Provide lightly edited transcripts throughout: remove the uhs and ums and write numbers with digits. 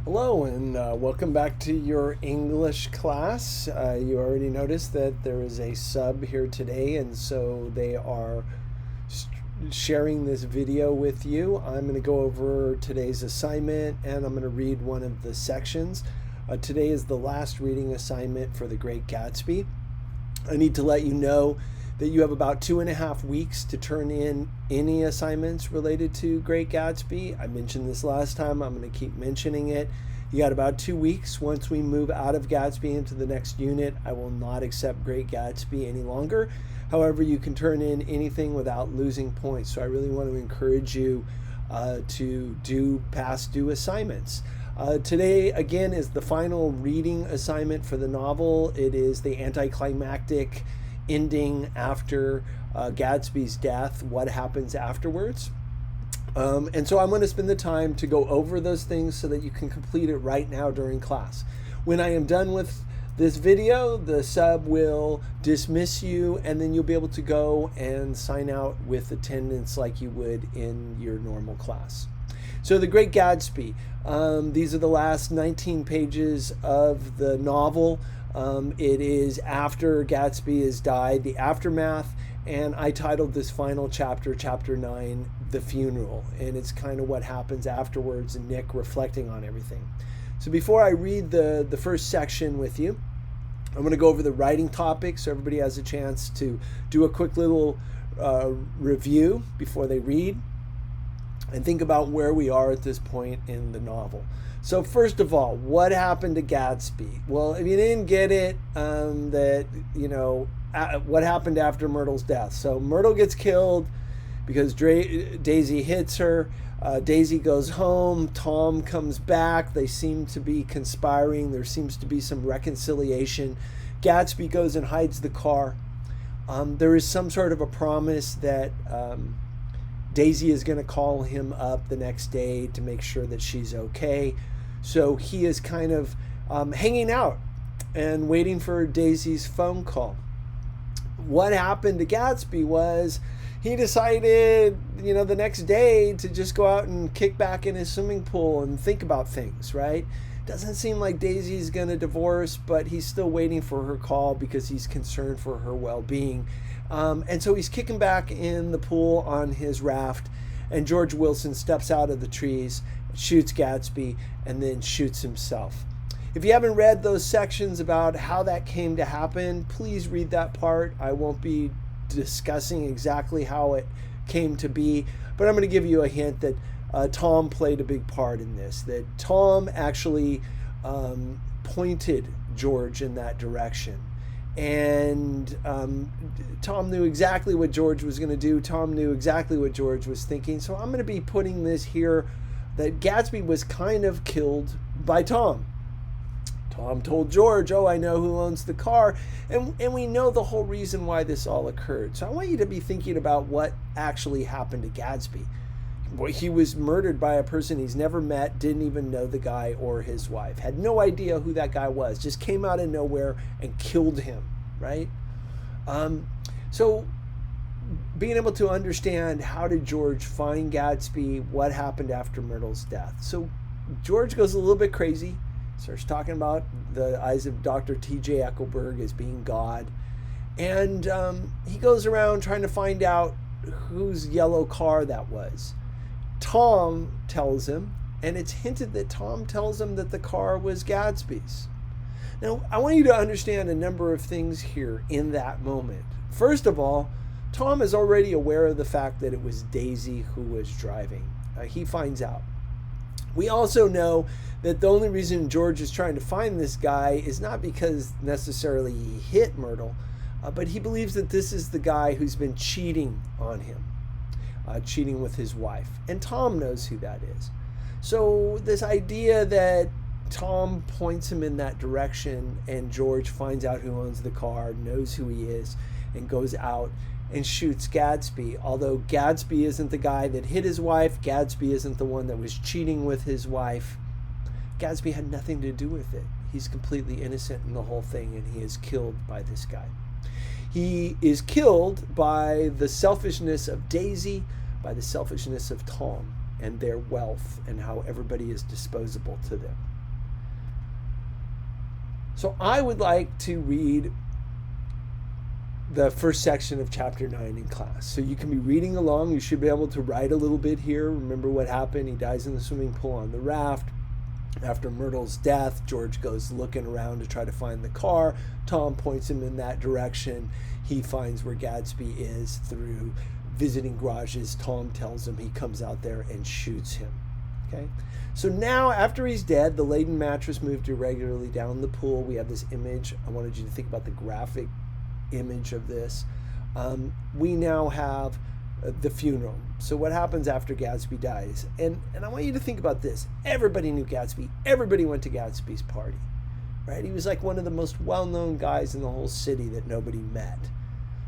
Hello and welcome back to your English class. You already noticed that there is a sub here today, and so they are sharing this video with you. I'm going to go over today's assignment and I'm going to read one of the sections. Today is the last reading assignment for The Great Gatsby. I need to let you know that you have about 2.5 weeks to turn in any assignments related to Great Gatsby. I mentioned this last time. I'm going to keep mentioning it. You got about 2 weeks. Once we move out of Gatsby into the next unit, I will not accept Great Gatsby any longer. However, you can turn in anything without losing points. So I really want to encourage you to do past due assignments. Today, again, is the final reading assignment for the novel. It is the anticlimactic ending after Gatsby's death, what happens afterwards. And so I'm going to spend the time to go over those things so that you can complete it right now during class. When I am done with this video, the sub will dismiss you, and then you'll be able to go and sign out with attendance like you would in your normal class. So The Great Gatsby. These are the last 19 pages of the novel. It is after Gatsby has died, the aftermath, and I titled this final chapter, Chapter 9, The Funeral, and it's kind of what happens afterwards and Nick reflecting on everything. So before I read the first section with you, I'm going to go over the writing topics so everybody has a chance to do a quick little review before they read and think about where we are at this point in the novel. So first of all, what happened to Gatsby? Well, if you didn't get it, what happened after Myrtle's death? So Myrtle gets killed because Daisy hits her. Daisy goes home. Tom comes back. They seem to be conspiring. There seems to be some reconciliation. Gatsby goes and hides the car. There is some sort of a promise that Daisy is going to call him up the next day to make sure that she's okay. So he is kind of hanging out and waiting for Daisy's phone call. What happened to Gatsby was he decided, the next day to just go out and kick back in his swimming pool and think about things, right? Doesn't seem like Daisy's going to divorce, but he's still waiting for her call because he's concerned for her well-being. And so he's kicking back in the pool on his raft, and George Wilson steps out of the trees, shoots Gatsby, and then shoots himself. If you haven't read those sections about how that came to happen, please read that part. I won't be discussing exactly how it came to be, but I'm going to give you a hint that Tom played a big part in this, that Tom actually pointed George in that direction. And Tom knew exactly what George was going to do. Tom knew exactly what George was thinking. So I'm going to be putting this here that Gatsby was kind of killed by Tom. Tom told George, I know who owns the car. And we know the whole reason why this all occurred. So I want you to be thinking about what actually happened to Gatsby. Boy, he was murdered by a person he's never met, didn't even know the guy or his wife, had no idea who that guy was, just came out of nowhere and killed him, right? So being able to understand how did George find Gatsby, what happened after Myrtle's death. So George goes a little bit crazy, starts talking about the eyes of Dr. T.J. Eckelberg as being God. And he goes around trying to find out whose yellow car that was. Tom tells him, and it's hinted that Tom tells him that the car was Gatsby's. Now, I want you to understand a number of things here in that moment. First of all, Tom is already aware of the fact that it was Daisy who was driving. He finds out. We also know that the only reason George is trying to find this guy is not because necessarily he hit Myrtle, but he believes that this is the guy who's been cheating on him, cheating with his wife. And Tom knows who that is. So this idea that Tom points him in that direction and George finds out who owns the car, knows who he is, and goes out and shoots Gatsby. Although Gatsby isn't the guy that hit his wife, Gatsby isn't the one that was cheating with his wife. Gatsby had nothing to do with it. He's completely innocent in the whole thing, and he is killed by this guy. He is killed by the selfishness of Daisy, by the selfishness of Tom, and their wealth, and how everybody is disposable to them. So I would like to read the first section of chapter 9 in class. So you can be reading along. You should be able to write a little bit here. Remember what happened. He dies in the swimming pool on the raft. After Myrtle's death, George goes looking around to try to find the car. Tom points him in that direction. He finds where Gadsby is through visiting garages. Tom tells him, he comes out there and shoots him. Okay. So now, after he's dead, the laden mattress moved irregularly down the pool. We have this image. I wanted you to think about the graphic image of this. We now have the funeral. So what happens after Gadsby dies? And I want you to think about this. Everybody knew Gadsby. Everybody went to Gadsby's party, right? He was like one of the most well-known guys in the whole city that nobody met.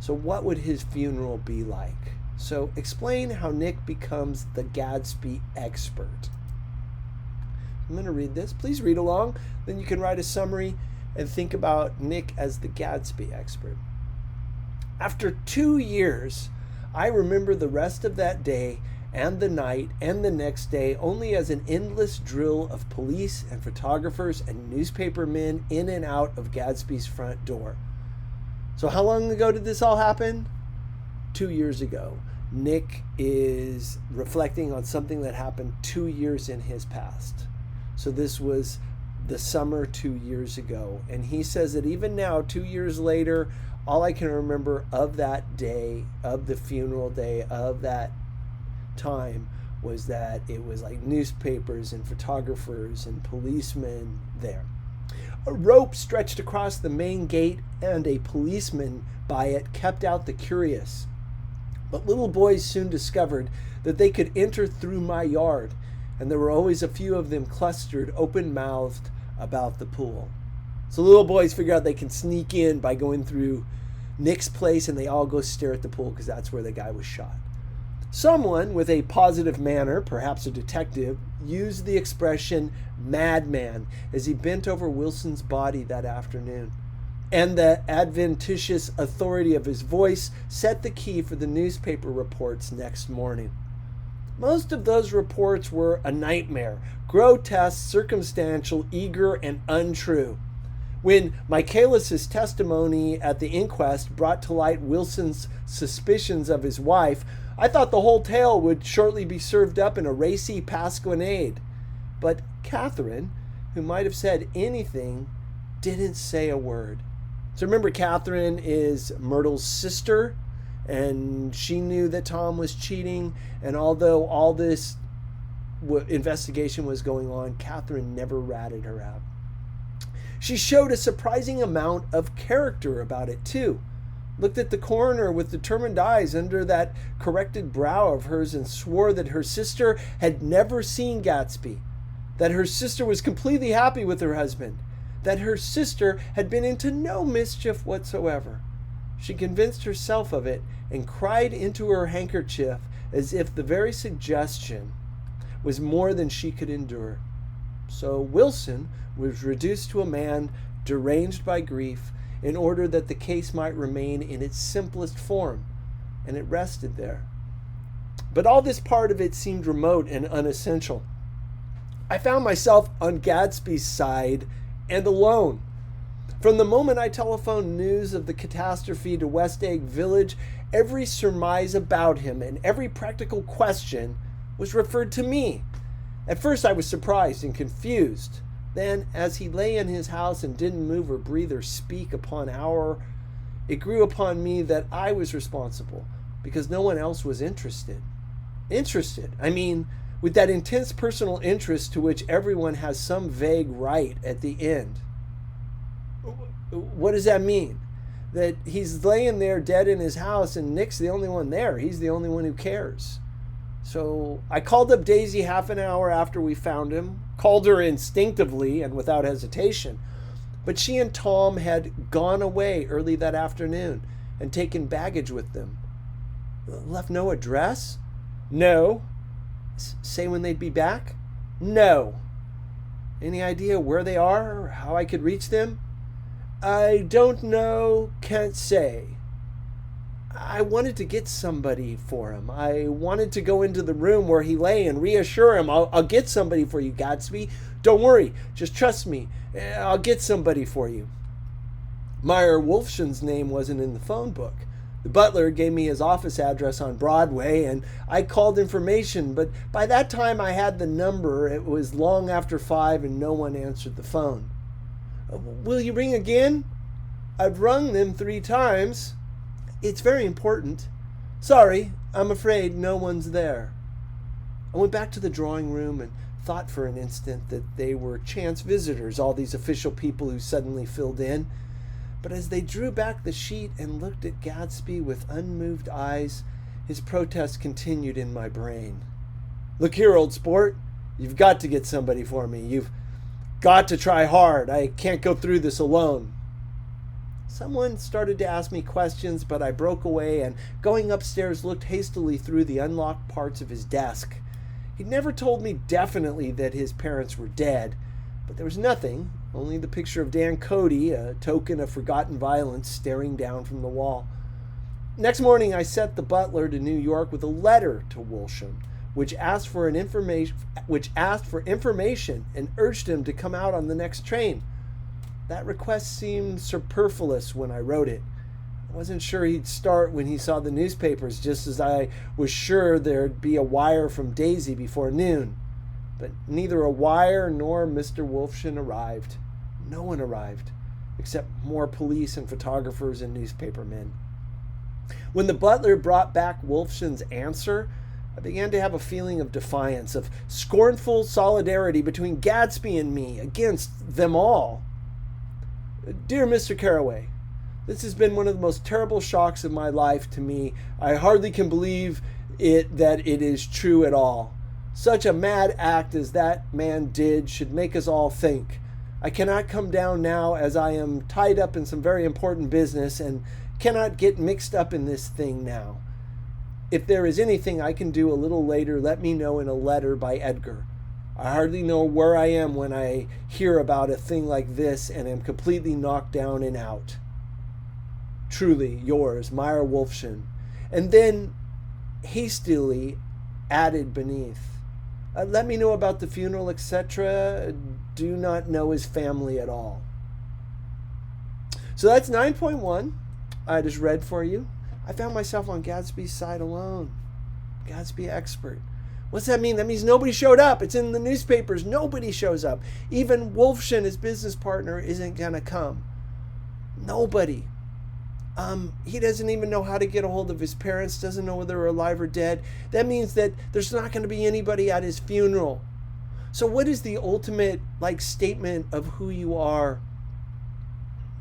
So what would his funeral be like? So explain how Nick becomes the Gadsby expert. I'm going to read this. Please read along. Then you can write a summary and think about Nick as the Gadsby expert. After 2 years, I remember the rest of that day and the night and the next day only as an endless drill of police and photographers and newspaper men in and out of Gadsby's front door. So how long ago did this all happen? 2 years ago. Nick is reflecting on something that happened 2 years in his past. So this was the summer 2 years ago. And he says that even now, 2 years later, all I can remember of that day, of the funeral day, of that time, was that it was like newspapers and photographers and policemen there. A rope stretched across the main gate and a policeman by it kept out the curious. But little boys soon discovered that they could enter through my yard, and there were always a few of them clustered, open-mouthed, about the pool. So little boys figure out they can sneak in by going through Nick's place, and they all go stare at the pool because that's where the guy was shot. Someone with a positive manner, perhaps a detective, used the expression madman as he bent over Wilson's body that afternoon. And the adventitious authority of his voice set the key for the newspaper reports next morning. Most of those reports were a nightmare, grotesque, circumstantial, eager, and untrue. When Michaelis' testimony at the inquest brought to light Wilson's suspicions of his wife, I thought the whole tale would shortly be served up in a racy pasquinade. But Catherine, who might have said anything, didn't say a word. So remember, Catherine is Myrtle's sister, and she knew that Tom was cheating. And although all this investigation was going on, Catherine never ratted her out. She showed a surprising amount of character about it, too. Looked at the coroner with determined eyes under that corrected brow of hers and swore that her sister had never seen Gadsby, that her sister was completely happy with her husband, that her sister had been into no mischief whatsoever. She convinced herself of it and cried into her handkerchief as if the very suggestion was more than she could endure. So Wilson was reduced to a man deranged by grief in order that the case might remain in its simplest form, and it rested there. But all this part of it seemed remote and unessential. I found myself on Gadsby's side and alone. From the moment I telephoned news of the catastrophe to West Egg Village, every surmise about him and every practical question was referred to me. At first I was surprised and confused. Then, as he lay in his house and didn't move or breathe or speak upon hour, it grew upon me that I was responsible because no one else was interested. Interested, I mean, with that intense personal interest to which everyone has some vague right at the end. What does that mean? That he's laying there dead in his house and Nick's the only one there. He's the only one who cares. So I called up Daisy half an hour after we found him, called her instinctively and without hesitation. But she and Tom had gone away early that afternoon and taken baggage with them. Left no address? No. Say when they'd be back? No. Any idea where they are or how I could reach them? I don't know, can't say. I wanted to get somebody for him. I wanted to go into the room where he lay and reassure him, I'll get somebody for you, Gadsby. Don't worry, just trust me. I'll get somebody for you. Meyer Wolfson's name wasn't in the phone book. The butler gave me his office address on Broadway, and I called information, but by that time I had the number. It was long after 5 and no one answered the phone. Will you ring again? I've rung them 3 times. It's very important. Sorry, I'm afraid no one's there. I went back to the drawing room and thought for an instant that they were chance visitors, all these official people who suddenly filled in. But as they drew back the sheet and looked at Gatsby with unmoved eyes, his protest continued in my brain. Look here, old sport. You've got to get somebody for me. You've got to try hard. I can't go through this alone. Someone started to ask me questions, but I broke away and, going upstairs, looked hastily through the unlocked parts of his desk. He'd never told me definitely that his parents were dead, but there was nothing, only the picture of Dan Cody, a token of forgotten violence, staring down from the wall. Next morning, I sent the butler to New York with a letter to Wolfson, which asked for information and urged him to come out on the next train. That request seemed superfluous when I wrote it. I wasn't sure he'd start when he saw the newspapers, just as I was sure there'd be a wire from Daisy before noon. But neither a wire nor Mr. Wolfson arrived. No one arrived, except more police and photographers and newspapermen. When the butler brought back Wolfson's answer, I began to have a feeling of defiance, of scornful solidarity between Gatsby and me against them all. Dear Mr. Carraway, this has been one of the most terrible shocks of my life to me. I hardly can believe that it is true at all. Such a mad act as that man did should make us all think. I cannot come down now, as I am tied up in some very important business and cannot get mixed up in this thing now. If there is anything I can do a little later, let me know in a letter by Edgar. I hardly know where I am when I hear about a thing like this and am completely knocked down and out. Truly yours, Meyer Wolfson. And then hastily added beneath, let me know about the funeral, etc. Do not know his family at all. So that's 9.1. I just read for you. I found myself on Gatsby's side alone. Gatsby expert. What's that mean? That means nobody showed up. It's in the newspapers. Nobody shows up. Even Wolfson, his business partner, isn't going to come. Nobody. He doesn't even know how to get a hold of his parents, doesn't know whether they're alive or dead. That means that there's not going to be anybody at his funeral. So what is the ultimate statement of who you are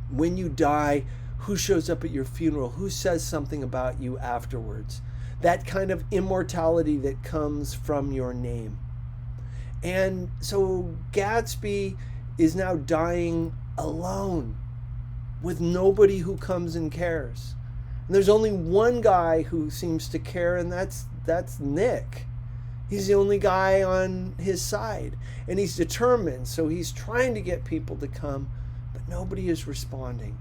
when you die? Who shows up at your funeral? Who says something about you afterwards? That kind of immortality that comes from your name. And so Gatsby is now dying alone, with nobody who comes and cares. And there's only one guy who seems to care, and that's Nick. He's the only guy on his side, and he's determined, so he's trying to get people to come, but nobody is responding.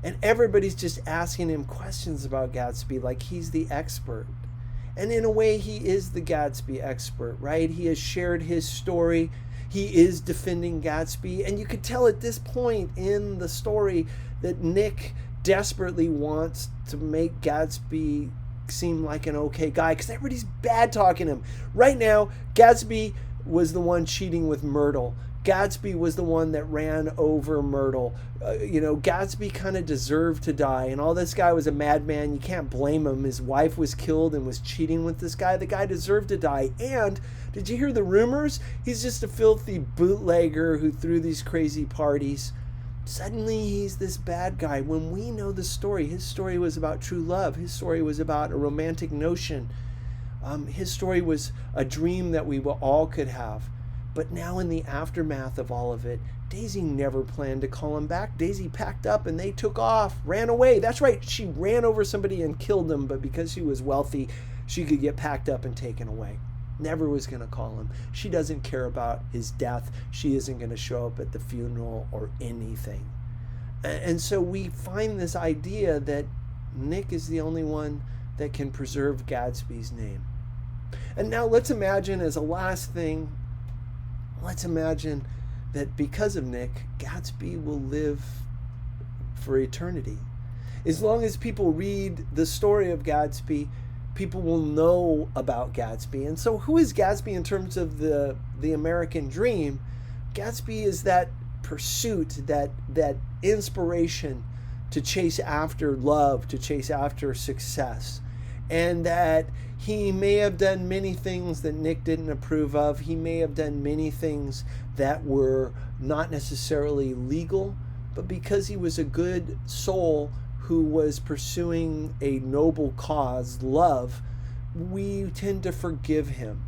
And everybody's just asking him questions about Gatsby like he's the expert. And in a way, he is the Gatsby expert, right? He has shared his story. He is defending Gatsby. And you could tell at this point in the story that Nick desperately wants to make Gatsby seem like an okay guy, because everybody's bad talking him. Right now, Gatsby was the one cheating with Myrtle. Gatsby was the one that ran over Myrtle. Gatsby kind of deserved to die, and all this guy was a madman. You can't blame him. His wife was killed and was cheating with this guy. The guy deserved to die. And did you hear the rumors? He's just a filthy bootlegger who threw these crazy parties. Suddenly he's this bad guy. When we know the story, his story was about true love. His story was about a romantic notion. His story was a dream that we all could have. But now in the aftermath of all of it, Daisy never planned to call him back. Daisy packed up and they took off, ran away. That's right, she ran over somebody and killed him, but because she was wealthy, she could get packed up and taken away. Never was going to call him. She doesn't care about his death. She isn't going to show up at the funeral or anything. And so we find this idea that Nick is the only one that can preserve Gatsby's name. And now let's imagine, as a last thing, Let's imagine that because of Nick, Gatsby will live for eternity. As long as people read the story of Gatsby, people will know about Gatsby. And so who is Gatsby in terms of the American dream? Gatsby is that pursuit, that inspiration to chase after love, to chase after success. And that he may have done many things that Nick didn't approve of. He may have done many things that were not necessarily legal, but because he was a good soul who was pursuing a noble cause, love, we tend to forgive him.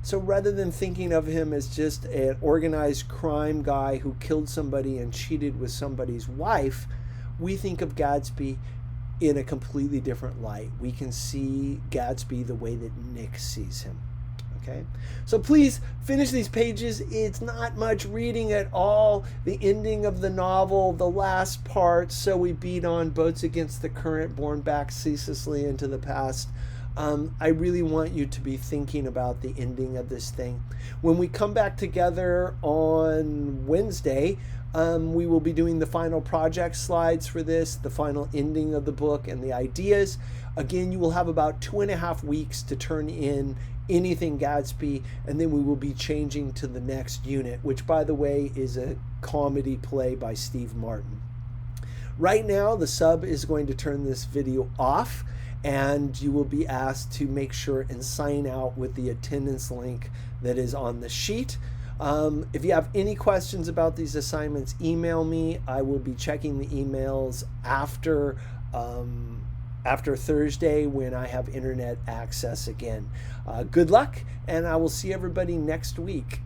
So rather than thinking of him as just an organized crime guy who killed somebody and cheated with somebody's wife, we think of Gatsby in a completely different light. We can see Gatsby the way that Nick sees him. Okay, so please finish these pages. It's not much reading at all. The ending of the novel, the last part, so we beat on boats against the current, borne back ceaselessly into the past. I really want you to be thinking about the ending of this thing. When we come back together on Wednesday, we will be doing the final project slides for this, the final ending of the book, and the ideas. Again, you will have about 2.5 weeks to turn in anything Gatsby, and then we will be changing to the next unit, which, by the way, is a comedy play by Steve Martin. Right now, the sub is going to turn this video off, and you will be asked to make sure and sign out with the attendance link that is on the sheet. If you have any questions about these assignments, email me. I will be checking the emails after Thursday when I have internet access again. Good luck, and I will see everybody next week.